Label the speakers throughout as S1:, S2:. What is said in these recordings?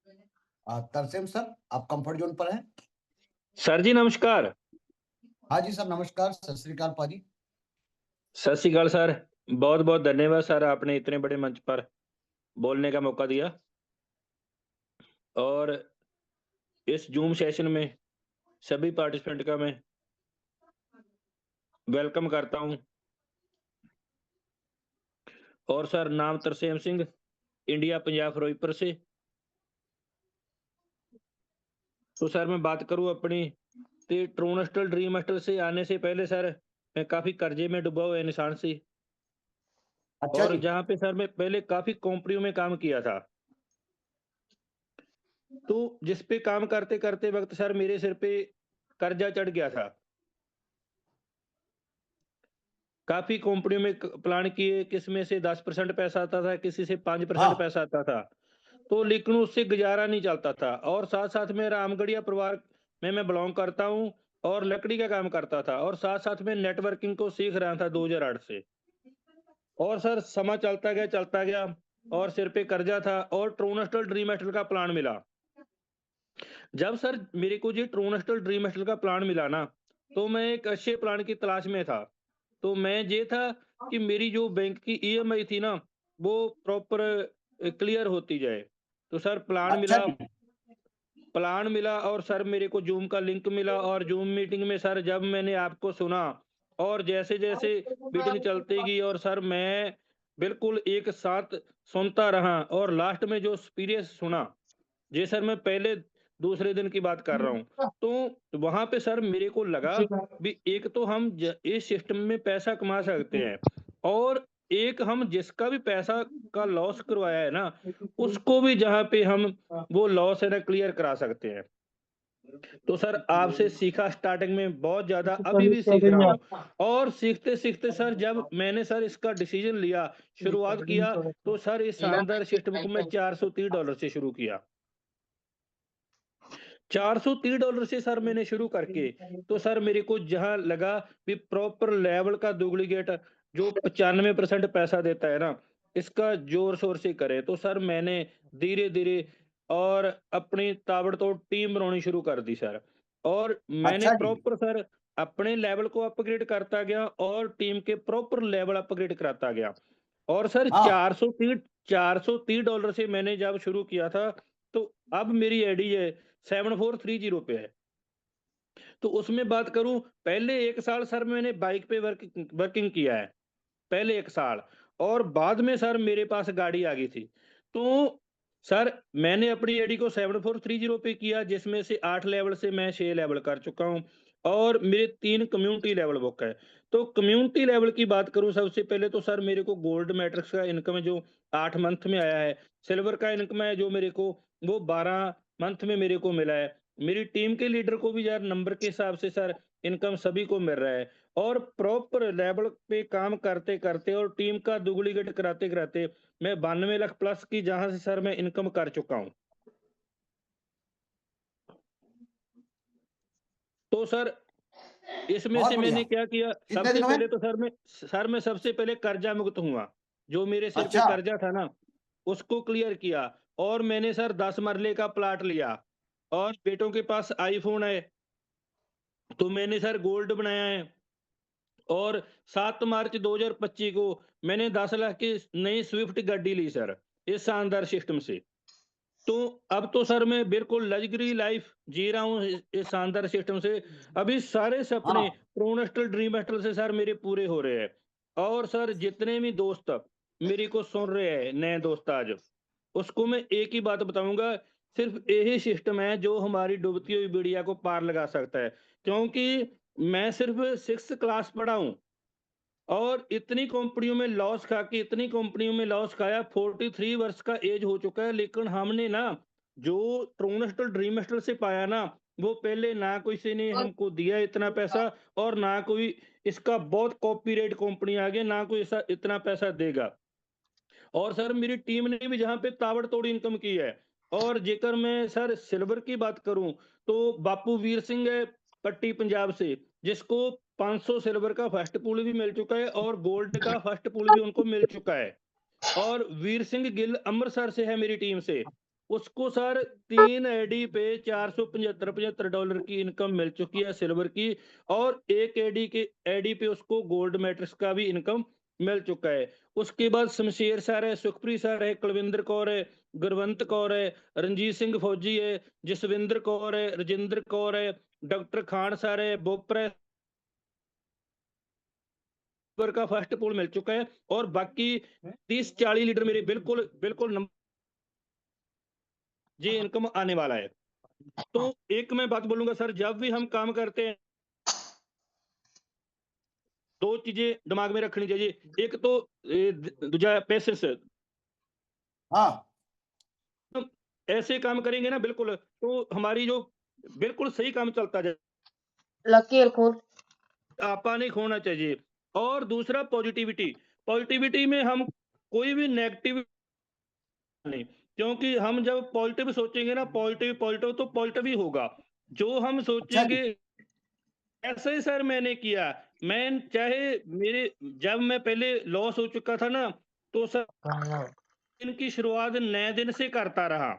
S1: Tarsem sir, आप comfort zone पर हैं?
S2: सर जी नमस्कार।
S1: हाँ जी सर, नमस्कार, सत श्री अकाल पाजी।
S2: सत श्री अकाल सर। बहुत-बहुत धन्यवाद सर, आपने इतने बड़े मंच पर बोलने का मौका दिया और इस ज़ूम सेशन में सभी पार्टिसिपेंट का मैं वेलकम करता हूँ। और सर नाम तरसेम सिंह, इंडिया पंजाब फ़िरोज़पुर से। तो सर मैं बात करूँ अपनी ते ट्रूनेस्टल ड्रीम मास्टर से आने से पहले सर मैं काफ़ी कर्ज़े में डूबा हुआ इंसान सी
S1: अच्छा
S2: और
S1: जी।
S2: जहाँ पे सर मैं पहले काफ़ी कंपनियों में काम किया था। तो जिस पे काम करते-करते वक़्त सर मेरे सिर पे कर्ज़ा चढ़ गया था। काफ़ी कंपनियों में क प्लान किए, किसमें से 10% पैसा आता था, किसी से 5%
S1: हाँ।
S2: पैसा आता था। तो लेकिन उससे गुज़ारा नहीं चलता था और साथ-साथ में रामगढ़िया परिवार में मैं बिलॉन्ग करता हूँ और लकड़ी का काम करता था और साथ-साथ में नेटवर्किंग को सीख रहा था 2008 से। और सर समय चलता गया और सिर पे कर्ज़ा था और ट्रूनेस्टल ड्रीम मास्टर का प्लान मिला। जब सर मेरे को ये ट्रूनेस्टल ड्रीम मास्टर का प्लान मिला ना, तो मैं एक अच्छे प्लान की तलाश में था। तो मैं ये था कि मेरी जो बैंक की ईएमआई थी ना, वो प्रॉपर क्लियर होती जाए। तो सर
S1: अच्छा जी।
S2: प्लान मिला और सर मेरे को ज़ूम का लिंक मिला और ज़ूम मीटिंग में सर जब मैंने आपको सुना और जैसे-जैसे मीटिंग चलती गई और सर मैं बिल्कुल एक साथ सुनता रहा और लास्ट में जो एक्सपीरियंस सुना, जी सर, मैं पहले दूसरे दिन की बात कर रहा हूँ। तो वहाँ पे सर मेरे को लगा भी एक तो हम इस सिस्टम में पैसा कमा सकते हैं और एक हम जिसका भी पैसा का लॉस करवाया है ना, उसको भी जहाँ पे हम वो लॉस है ना क्लियर करा सकते हैं। तो सर आपसे सीखा स्टार्टिंग में बहुत ज़्यादा, अभी भी सीख रहा हूँ और सीखते-सीखते सर जब मैंने सर इसका डिसीज़न लिया, शुरुआत किया, तो सर इस शानदार सिस्टम को मैं $430 से शुरू किया। $430 से सर मैंने शुरू करके, तो सर मेरे को जहाँ लगा कि प्रॉपर लेवल का डुप्लीकेट जो 95% पैसा देता है ना, इसका ज़ोर-शोर से करें। तो सर मैंने धीरे-धीरे और अपनी ताबड़तोड़ टीम बनानी शुरू कर दी सर। और मैंने
S1: अच्छा जी।
S2: प्रॉपर सर अपने लेवल को अपग्रेड करता गया और टीम के प्रॉपर लेवल अपग्रेड कराता गया। और सर
S1: हाँ।
S2: $430 से मैंने जब शुरू किया था, तो अब मेरी आईडी है 7430 पे है। तो उसमें बात करूँ पहले 1 साल सर मैंने बाइक पे वर्किंग किया है, पहले 1 साल और बाद में सर मेरे पास गाड़ी आ गई थी। तो सर मैंने अपनी आईडी को 7430 पे किया जिसमें से 8 लेवल से मैं 6 लेवल कर चुका हूँ और मेरे 3 कम्युनिटी लेवल बुक है। तो कम्युनिटी लेवल की बात करूँ सबसे पहले तो सर मेरे को गोल्ड मैट्रिक्स का इनकम है जो 8 मंथ में आया है। सिल्वर का इनकम है जो मेरे को वो 12 मंथ में मेरे को मिला है। मेरी टीम के लीडर को भी यार नंबर के हिसाब से सर इनकम सभी को मिल रहा है और प्रॉपर लेवल पे काम करते-करते और टीम का डुप्लीकेट कराते-कराते मैं 92 लाख प्लस की जहाँ से सर मैं इनकम कर चुका हूँ। तो सर इसमें
S1: बहुत
S2: से
S1: बढ़िया।
S2: मैंने क्या किया,
S1: कितने
S2: सबसे
S1: दिनों में?
S2: पहले तो सर मैं सबसे पहले कर्जा मुक्त हुआ। जो मेरे सिर पे
S1: अच्छा।
S2: कर्जा था ना, उसको क्लियर किया और मैंने सर 10 मरले का प्लॉट लिया और बेटों के पास आईफ़ोन है, तो मैंने सर गोल्ड बनाया है। और 7 मार्च 2025 को मैंने 10 लाख की नई स्विफ्ट गाड़ी ली सर, इस शानदार सिस्टम से। तो अब तो सर मैं बिल्कुल लग्ज़री लाइफ़ जी रहा हूँ इस शानदार सिस्टम से। अभी सारे सपने
S1: हाँ।
S2: प्रोनेस्टल ड्रीम मास्टर से सर मेरे पूरे हो रहे हैं। और सर जितने भी दोस्त मेरे को सुन रहे हैं, नए दोस्त आज, उसको मैं एक ही बात बताऊँगा, सिर्फ़ यही सिस्टम है जो हमारी डूबती हुई बेड़िया को पार लगा सकता है। क्योंकि मैं सिर्फ़ 6th क्लास पढ़ा हूँ और इतनी कंपनियों में लॉस खा के इतनी कंपनियों में लॉस खाया 43 वर्ष का एज हो चुका है लेकिन हमने ना जो ट्रूनेस्टल ड्रीम मास्टर से पाया ना वो पहले ना किसी ने हमको दिया इतना पैसा और ना कोई इसका बहुत कॉपीराइट कंपनी आ गई ना कोई ऐसा इतना पैसा देगा। और सर मेरी टीम ने भी जहाँ पे ताबड़तोड़ इनकम की है और जेकर मैं सर सिल्वर की बात करूं तो बापू वीर सिंह है पट्टी पंजाब से जिसको 500 सिल्वर का फर्स्ट पूल भी मिल चुका है और गोल्ड का फर्स्ट पूल भी उनको मिल चुका है। और वीर सिंह गिल अमृतसर से है मेरी टीम से, उसको सर 3 एडी पे $475 की इनकम मिल चुकी है सिल्वर की, और 1 एडी पे उसको गोल्ड मैट्रिक्स का भी इनकम मिल चुका है। उसके बाद शमशेर सर है, सुखप्रीत सर है, कुलविंदर कौर है, गुरवंत कौर है, रणजीत सिंह फौजी है, जसविंदर कौर है, रजिंदर कौर है, डॉक्टर खान सर है, बोपरा का फर्स्ट पोल मिल चुका है, और बाकी 30-40 लीटर मेरे बिल्कुल बिल्कुल ये इनकम आने वाला है। तो एक मैं बात बोलूंगा सर, जब भी हम काम करते हैं 2 चीजें दिमाग में रखनी चाहिए। एक तो दूजा पेशेंस।
S1: हाँ
S2: हम ऐसे काम करेंगे ना बिल्कुल, तो हमारी जो बिल्कुल सही काम चलता जाए,
S3: लकी एल्कोहल
S2: आपा नहीं खोना चाहिए। और दूसरा पॉजिटिविटी। पॉजिटिविटी में हम कोई भी नेगेटिव नहीं, क्योंकि हम जब पॉजिटिव सोचेंगे ना, पॉजिटिव पॉजिटिव तो पॉजिटिव ही होगा। जो हम
S1: अच्छा जी।
S2: सोचेंगे ऐसा ही सर मैंने किया। मैं चाहे मेरे जब मैं पहले लॉस हो चुका था ना, तो सर दिन की शुरुआत नए दिन से करता रहा।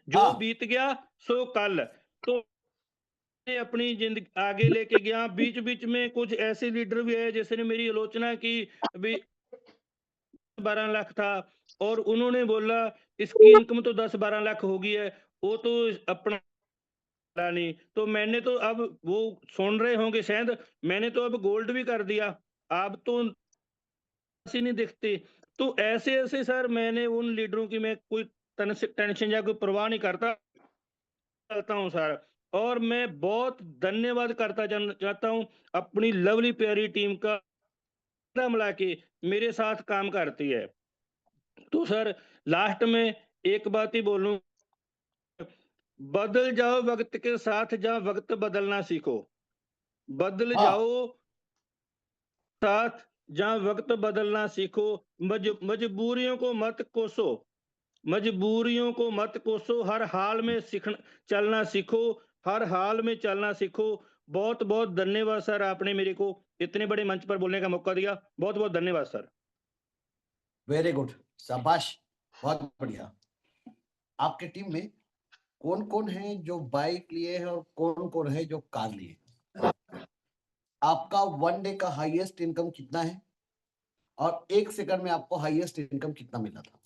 S2: जो
S1: हाँ
S2: बीत गया सो कल। तो मैं अपनी जिंदगी आगे लेके गया। बीच-बीच में कुछ ऐसे लीडर भी आए जिसने मेरी आलोचना की, अभी 12 लाख था, और उन्होंने बोला इसकी इनकम तो 10-12 लाख हो गई है, वो तो अपना पता नहीं। तो मैंने तो अब वो सुन रहे होंगे शायद, मैंने तो अब गोल्ड भी कर दिया। अब तो ऐसे नहीं दिखते। तो ऐसे-ऐसे सर मैंने उन लीडरों की मैं कोई टेंशन या कोई परवाह नहीं करता, चलता हूँ सर। और मैं बहुत धन्यवाद करता चाहता हूँ अपनी लवली प्यारी टीम का, मिला के मेरे साथ काम करती है। तो सर लास्ट में एक बात ही बोलूँ, बदल जाओ वक़्त के साथ, जहाँ वक़्त बदलना सीखो। बदल
S1: हाँ
S2: जाओ साथ, जहाँ वक़्त बदलना सीखो। मजबूरियों को मत कोसो, मजबूरियों को मत कोसो, हर हाल में चलना सीखो, हर हाल में चलना सीखो। बहुत-बहुत धन्यवाद सर, आपने मेरे को इतने बड़े मंच पर बोलने का मौका दिया। बहुत-बहुत धन्यवाद सर।
S1: वेरी गुड, शाबाश, बहुत बढ़िया। आपके टीम में कौन कौन है जो बाइक लिए हैं और कौन कौन है जो कार लिए? आपका 1 डे का हाईएस्ट इनकम कितना है और 1 सेकंड में आपको हाईएस्ट इनकम कितना मिला था?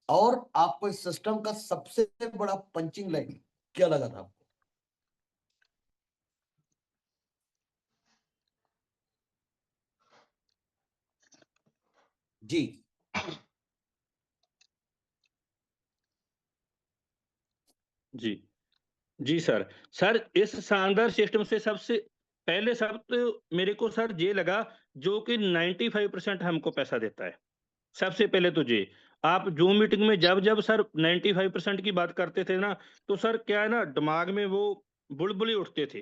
S1: और आपको इस सिस्टम का सबसे बड़ा पंचिंग लाइन क्या लगा था आपको? जी
S2: जी। जी सर। सर इस शानदार सिस्टम से सबसे पहले सब तो मेरे को सर ये लगा, जो कि 95% हमको पैसा देता है। सबसे पहले तो ये, आप ज़ूम मीटिंग में जब-जब सर 95% की बात करते थे ना, तो सर क्या है ना, दिमाग में वो बुलबुले उठते थे।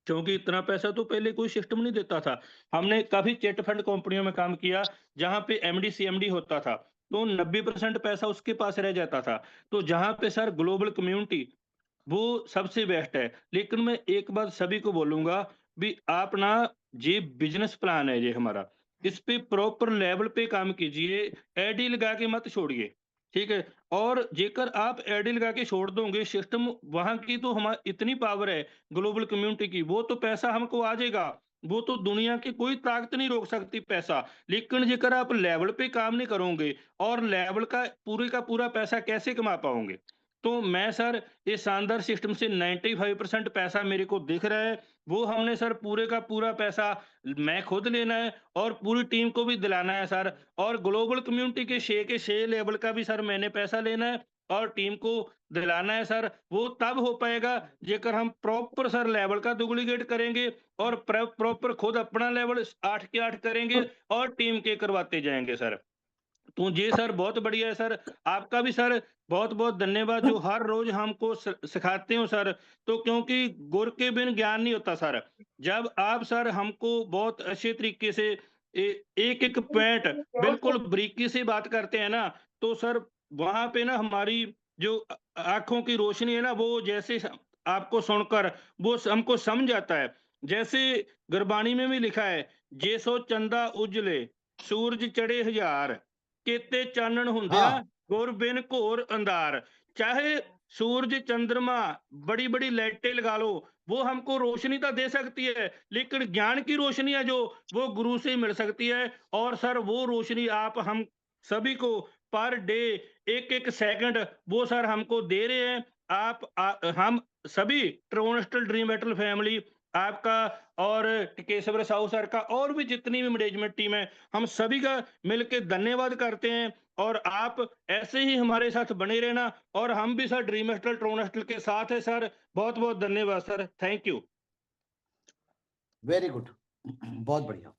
S2: क्योंकि इतना पैसा तो पहले कोई सिस्टम नहीं देता था। हमने काफ़ी चिट फंड कंपनियों में काम किया, जहाँ पे एमडी, सीएमडी होता था, तो 90% पैसा उसके पास रह जाता था। तो जहाँ पे सर ग्लोबल कम्युनिटी, वो सबसे बेस्ट है। लेकिन मैं एक बात सभी को बोलूँगा, भी आप ना, ये बिज़नेस प्लान है ये हमारा, इस पे प्रॉपर लेवल पे काम कीजिए, एडी लगा के मत छोड़िए, ठीक है? और जेकर आप एडी लगा के छोड़ दोगे, सिस्टम वहाँ की तो इतनी पावर है ग्लोबल कम्युनिटी की, वो तो पैसा हमको आ जाएगा, वो तो दुनिया की कोई ताकत नहीं रोक सकती पैसा। लेकिन जेकर आप लेवल पे काम नहीं करोगे, और लेवल का पूरे का पूरा पैसा कैसे कमा पाओगे? तो मैं सर इस शानदार सिस्टम से 95% पैसा मेरे को दिख रहा है, वो हमने सर पूरे का पूरा पैसा मैं खुद लेना है, और पूरी टीम को भी दिलाना है सर। और ग्लोबल कम्युनिटी के 6 लेवल का भी सर मैंने पैसा लेना है, और टीम को दिलाना है सर। वो तब हो पाएगा जेकर हम प्रॉपर सर लेवल का डुप्लीकेट करेंगे, और प्रॉपर खुद अपना लेवल 8 के 8 करेंगे, और टीम के करवाते जाएँगे सर। तो जी सर, बहुत बढ़िया है सर। आपका भी सर बहुत-बहुत धन्यवाद, जो हर रोज़ हमको सिखाते हो सर। तो क्योंकि गुर के बिन ज्ञान नहीं होता सर। जब आप सर हमको बहुत अच्छे तरीके से एक-एक पॉइंट बिल्कुल बारीकी से बात करते हैं ना, तो सर वहाँ पे ना हमारी जो आँखों की रोशनी है ना, वो जैसे आपको सुनकर वो हमको समझ आता है। जैसे गुरबाणी में भी लिखा है, "जे सो चंदा उजले, सूरज चढ़े हज़ार, केते चानਣ ਹੁੰਦਿਆਂ
S1: हाँ
S2: गुर बिन घोर अंधार। चाहे सूरज चंद्रमा बड़ी बड़ी लाइटें लगा लो, वो हमको रोशनी तो दे सकती है, लेकिन ज्ञान की रोशनी है जो, वो गुरु से मिल सकती है। और सर वो रोशनी आप हम सभी को पर डे एक एक सेकंड वो सर हमको दे रहे हैं। हम सभी ट्रोनस्टल ड्रीम बैटल फैमिली आपका और केशवर साहू सर का और भी जितनी भी मैनेजमेंट टीम है, हम सभी का मिलकर धन्यवाद करते हैं। और आप ऐसे ही हमारे साथ बने रहना, और हम भी सर ड्रीम हॉस्टल ट्रोनस्टल के साथ है सर। बहुत बहुत धन्यवाद sir, thank you.
S1: Very good, बहुत बढ़िया।